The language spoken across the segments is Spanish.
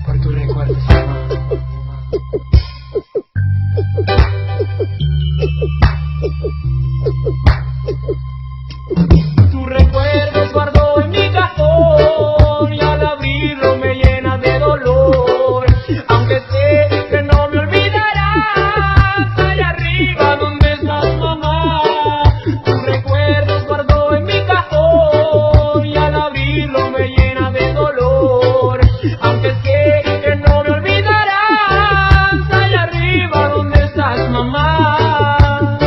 Por tu recuerdo, mamá. Tu recuerdo guardo en mi cajón y al abrirlo me llena de dolor. Aunque sé que no me olvidarás, allá arriba donde estás, mamá. Tu recuerdo guardo en mi cajón y al abrirlo me llena de dolor. Aunque sé que no me olvidarás, allá arriba donde estás, mamá.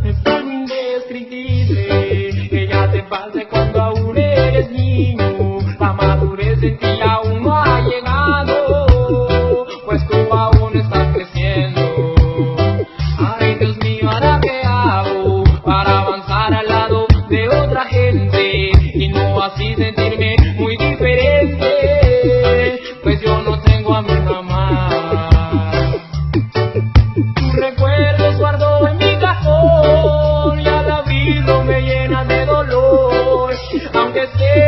Es tan indescriptible que ya te pase cuando aún eres niño. La madurez en ti aún no ha llegado, pues tú aún estás creciendo. Ay, Dios mío, ¿ahora qué hago para avanzar al lado de otra gente y no así sentirme muy diferente? Pues yo no tengo a mi mamá. Tus recuerdos guardo en mi cajón y al abrirlo me llena de dolor. Aunque sé